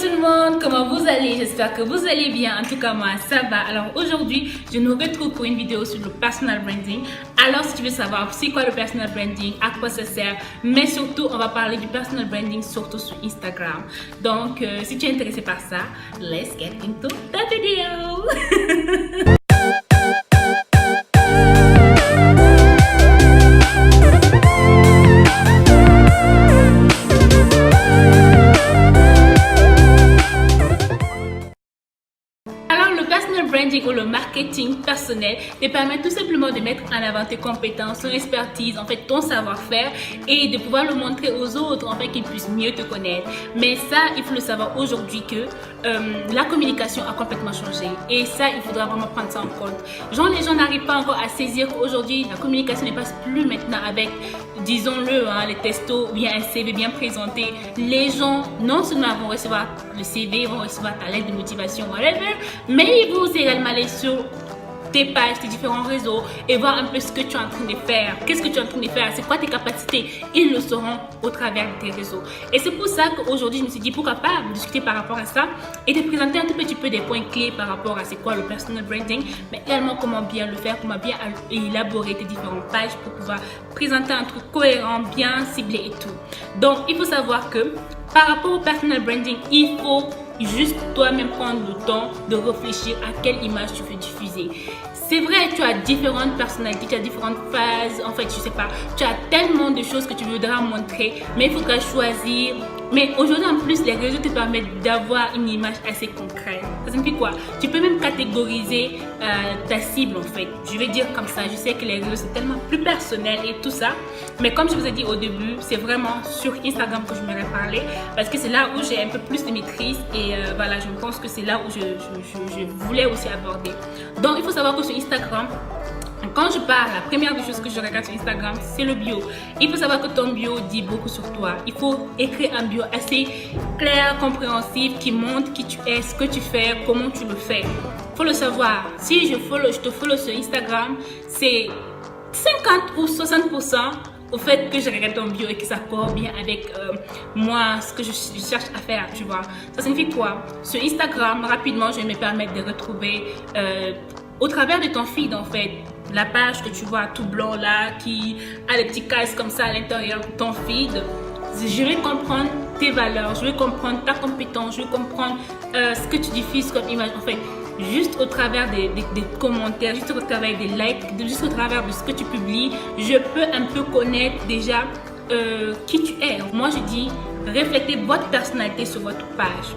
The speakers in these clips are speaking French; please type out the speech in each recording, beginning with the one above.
tout le monde, comment vous allez? J'espère que vous allez bien, en tout cas moi ça va. Alors aujourd'hui, je nous retrouve pour une vidéo sur le personal branding. Alors si tu veux savoir c'est quoi le personal branding, à quoi ça sert, mais surtout on va parler du personal branding surtout sur Instagram. Donc si tu es intéressé par ça, let's get into the video. Ou le marketing personnel te permet tout simplement de mettre en avant tes compétences, ton expertise, en fait ton savoir-faire et de pouvoir le montrer aux autres en fait qu'ils puissent mieux te connaître. Mais ça, il faut le savoir aujourd'hui que la communication a complètement changé et ça, il faudra vraiment prendre ça en compte. Genre les gens n'arrivent pas encore à saisir qu'aujourd'hui la communication ne passe plus maintenant avec, disons-le, les textos ou bien un CV bien présenté. Les gens non seulement vont recevoir le CV, vont recevoir ta lettre de motivation, whatever, mais ils vont aussi également aller sur tes pages, tes différents réseaux et voir un peu ce que tu es en train de faire. Qu'est-ce que tu es en train de faire? C'est quoi tes capacités? Ils le sauront au travers de tes réseaux. Et c'est pour ça qu'aujourd'hui, je me suis dit pourquoi pas discuter par rapport à ça et te présenter un tout petit peu des points clés par rapport à c'est quoi le personal branding, mais également comment bien le faire, comment bien élaborer tes différentes pages pour pouvoir présenter un truc cohérent, bien ciblé et tout. Donc, il faut savoir que par rapport au personal branding, il faut juste toi-même prendre le temps de réfléchir à quelle image tu veux diffuser. C'est vrai, tu as différentes personnalités, tu as différentes phases, en fait, je sais pas, tu as tellement de choses que tu voudras montrer, mais il faudra choisir. Mais aujourd'hui, en plus, les réseaux te permettent d'avoir une image assez concrète. Ça signifie quoi? Tu peux même catégoriser ta cible, en fait. Je vais dire comme ça, je sais que les réseaux, c'est tellement plus personnel et tout ça. Mais comme je vous ai dit au début, c'est vraiment sur Instagram que je m'aurais parlé parce que c'est là où j'ai un peu plus de maîtrise et voilà, je pense que c'est là où je voulais aussi aborder. Donc, il faut savoir que sur Instagram, quand je parle, la première des choses que je regarde sur Instagram, c'est le bio. Il faut savoir que ton bio dit beaucoup sur toi. Il faut écrire un bio assez clair, compréhensif, qui montre qui tu es, ce que tu fais, comment tu le fais. Il faut le savoir. Si je te follow sur Instagram, c'est 50 ou 60% au fait que je regarde ton bio et que ça correspond bien avec moi, ce que je cherche à faire, tu vois. Ça signifie quoi? Sur Instagram, rapidement, je vais me permettre de retrouver au travers de ton feed, en fait, la page que tu vois tout blanc là, qui a les petits cases comme ça à l'intérieur de ton feed. Je vais comprendre tes valeurs, je vais comprendre ta compétence, je vais comprendre ce que tu diffuses comme image, en fait. Juste au travers des commentaires, juste au travers des likes, juste au travers de ce que tu publies, je peux un peu connaître déjà qui tu es. Moi, je dis, reflétez votre personnalité sur votre page.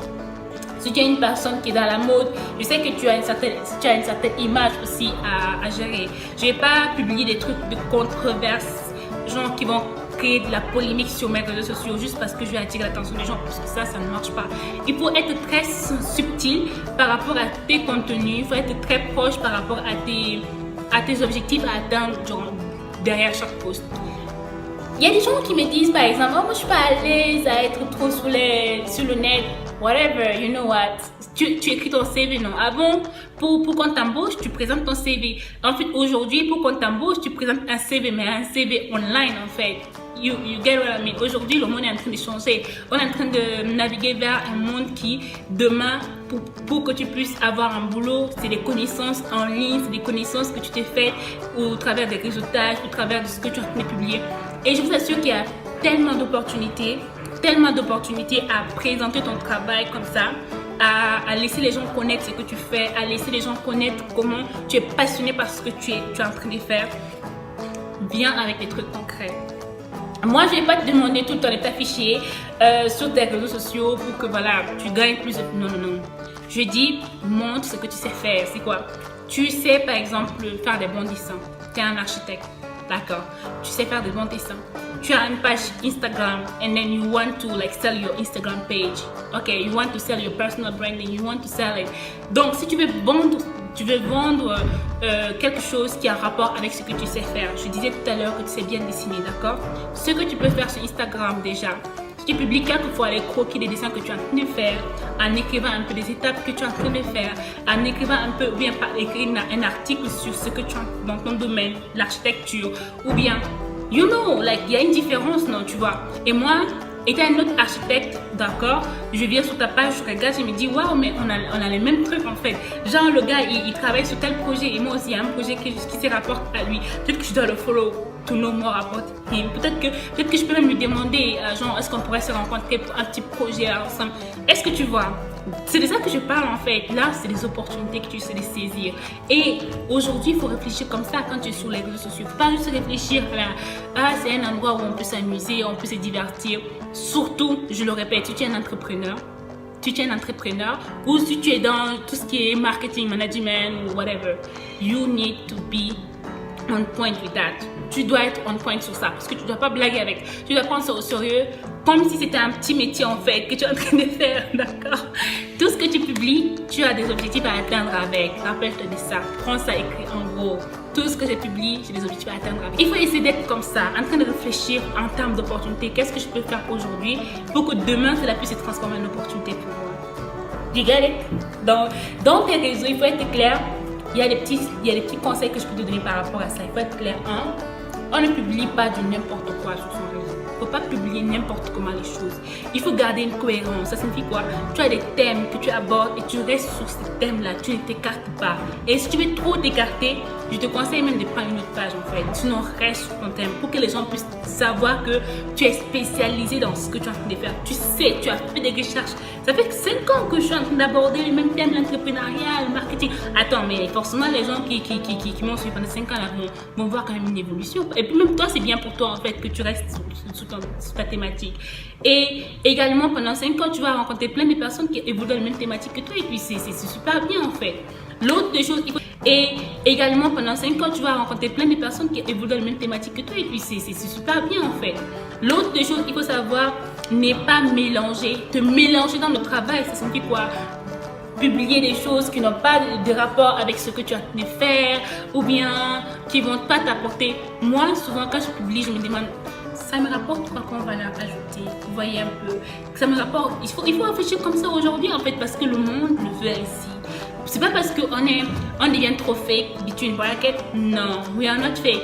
Si tu es une personne qui est dans la mode, je sais que tu as une certaine image aussi à gérer. Je ne vais pas publier des trucs de controverse, genre qui vont créer de la polémique sur mes réseaux sociaux juste parce que je vais attirer l'attention des gens, parce que ça ne marche pas. Il faut être très subtil par rapport à tes contenus, il faut être très proche par rapport à tes objectifs à atteindre genre, derrière chaque post. Il y a des gens qui me disent par exemple, oh, moi je suis pas à l'aise à être trop sur le net, whatever, you know what. Tu écris ton CV, non? Ah bon? Pour qu'on t'embauche, tu présentes ton CV. En fait, aujourd'hui, pour qu'on t'embauche, tu présentes un CV, mais un CV online en fait. You get what I mean? Aujourd'hui, le monde est en train de changer. On est en train de naviguer vers un monde qui, demain, pour que tu puisses avoir un boulot, c'est des connaissances en ligne, c'est des connaissances que tu t'es faites au travers des réseautages, au travers de ce que tu es en train de publier. Et je vous assure qu'il y a tellement d'opportunités à présenter ton travail comme ça, à laisser les gens connaître ce que tu fais, à laisser les gens connaître comment tu es passionné par ce que tu es en train de faire. Viens avec des trucs concrets. Moi, je ne vais pas te demander tout le temps de t'afficher sur tes réseaux sociaux pour que voilà, tu gagnes plus de... Non, non, non. Je dis, montre ce que tu sais faire. C'est quoi? Tu sais, par exemple, faire des bons dessins. Tu es un architecte. D'accord? Tu sais faire des bons dessins. Tu as une page Instagram and then you want to like sell your Instagram page. Okay, you want to sell your personal branding. You want to sell it. Donc, si tu veux vendre quelque chose qui a un rapport avec ce que tu sais faire. Je disais tout à l'heure que tu sais bien dessiner, d'accord? Ce que tu peux faire sur Instagram déjà, tu publies quelques fois les croquis des dessins que tu es en train de faire, en écrivant un peu des étapes que tu es en train de faire, en écrivant un peu, ou bien écrire un article sur ce que tu as dans ton domaine, l'architecture, ou bien, you know, like, il y a une différence, non, tu vois. Et moi, et tu as un autre architecte, d'accord, je viens sur ta page, je regarde, je me dis waouh, mais on a les mêmes trucs en fait. Genre le gars il travaille sur tel projet et moi aussi il y a un projet qui se rapporte à lui. Peut-être que je dois le follow to know more about him. Peut-être que je peux même lui demander genre est-ce qu'on pourrait se rencontrer pour un petit projet ensemble. Est-ce que tu vois? C'est de ça que je parle en fait. Là, c'est des opportunités que tu sais les saisir. Et aujourd'hui, il faut réfléchir comme ça quand tu es sur les réseaux sociaux. Il ne faut pas juste réfléchir à c'est un endroit où on peut s'amuser, on peut se divertir. Surtout, je le répète, si tu es un entrepreneur, ou si tu es dans tout ce qui est marketing, management ou whatever, you need to be on point with that. Tu dois être on point sur ça parce que tu ne dois pas blaguer avec. Tu dois prendre ça au sérieux comme si c'était un petit métier en fait que tu es en train de faire, d'accord? Tout ce que tu publies, tu as des objectifs à atteindre avec. Rappelle-toi de ça. Prends ça écrit en gros. Tout ce que je publie, j'ai des objectifs à atteindre avec. Il faut essayer d'être comme ça, en train de réfléchir en termes d'opportunités. Qu'est-ce que je peux faire aujourd'hui pour que demain, cela puisse se transformer en opportunité pour moi? You get it? Dans tes réseaux, il faut être clair. Il y a des petits conseils que je peux te donner par rapport à ça. Il faut être clair. On ne publie pas du n'importe quoi sur son réseau. Il ne faut pas publier n'importe comment les choses. Il faut garder une cohérence. Ça signifie quoi? Tu as des thèmes que tu abordes et tu restes sur ces thèmes-là. Tu ne t'écartes pas. Et si tu veux trop t'écarter, je te conseille même de prendre une autre page en fait. Sinon, reste sur ton thème pour que les gens puissent savoir que tu es spécialisé dans ce que tu es en train de faire. Tu sais, tu as fait des recherches. Ça fait 5 ans que je suis en train d'aborder le même thème, l'entrepreneuriat, le marketing. Attends, mais forcément, les gens qui m'ont suivi pendant 5 ans là, vont voir quand même une évolution. Et puis même toi, c'est bien pour toi en fait que tu restes sur ta thématique. Et également, pendant 5 ans, tu vas rencontrer plein de personnes qui évoluent dans la même thématique que toi. Et puis, c'est super bien en fait. L'autre des choses, et également pendant 5 ans, tu vas rencontrer plein de personnes qui évoluent dans la même thématique que toi. Et puis, c'est super bien en fait. L'autre des choses, il faut savoir, n'est pas mélanger. Te mélanger dans le travail, ça signifie quoi? Publier des choses qui n'ont pas de rapport avec ce que tu as de faire ou bien qui ne vont pas t'apporter. Moi, souvent, quand je publie, je me demande, ça me rapporte quoi qu'on va la rajouter? Vous voyez un peu? Ça me rapporte. Il faut réfléchir comme ça aujourd'hui en fait parce que le monde le veut ici. C'est pas parce qu'on devient trop fake, between brackets, non, we are not fake.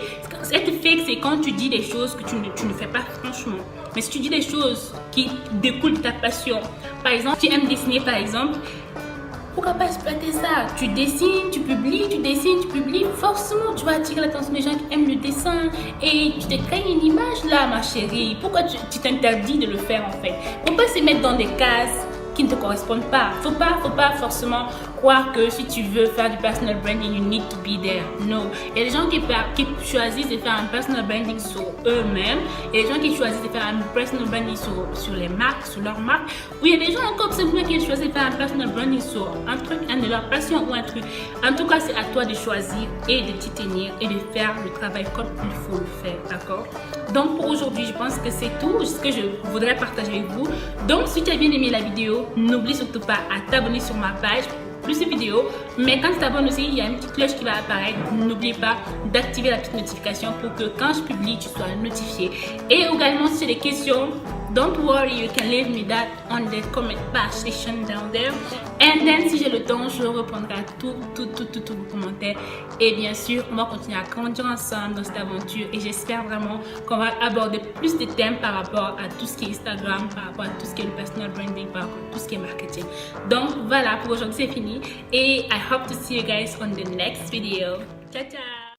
Être fake, c'est quand tu dis des choses que tu ne fais pas franchement. Mais si tu dis des choses qui découlent de ta passion, par exemple, tu aimes dessiner par exemple, pourquoi pas exploiter ça? Tu dessines, tu publies, forcément tu vas attirer l'attention des gens qui aiment le dessin et tu te crées une image là ma chérie. Pourquoi tu t'interdis de le faire en fait? Faut pas se mettre dans des cases qui ne te correspondent pas. Faut pas forcément croire que si tu veux faire du personal branding, you need to be there. No. Il y a des gens qui choisissent de faire un personal branding sur eux-mêmes. Il y a des gens qui choisissent de faire un personal branding sur les marques, sur leurs marques. Ou il y a des gens encore simplement qui choisissent de faire un personal branding sur un truc, un de leur passion ou un truc. En tout cas, c'est à toi de choisir et de t'y tenir et de faire le travail comme il faut le faire. D'accord? Donc pour aujourd'hui, je pense que c'est tout ce que je voudrais partager avec vous. Donc si tu as bien aimé la vidéo, n'oublie surtout pas à t'abonner sur ma page pour plus de vidéos. Mais quand tu t'abonnes aussi, il y a une petite cloche qui va apparaître. N'oublie pas d'activer la petite notification pour que quand je publie, tu sois notifié. Et également, si tu as des questions, don't worry, you can leave me that on the comment bar section down there. And then, si j'ai le temps, je répondrai à tous vos commentaires. Et bien sûr, on va continuer à grandir ensemble dans cette aventure. Et j'espère vraiment qu'on va aborder plus de thèmes par rapport à tout ce qui est Instagram, par rapport à tout ce qui est le personal branding, par rapport à tout ce qui est marketing. Donc voilà, pour aujourd'hui c'est fini. Et I hope to see you guys on the next video. Ciao, ciao!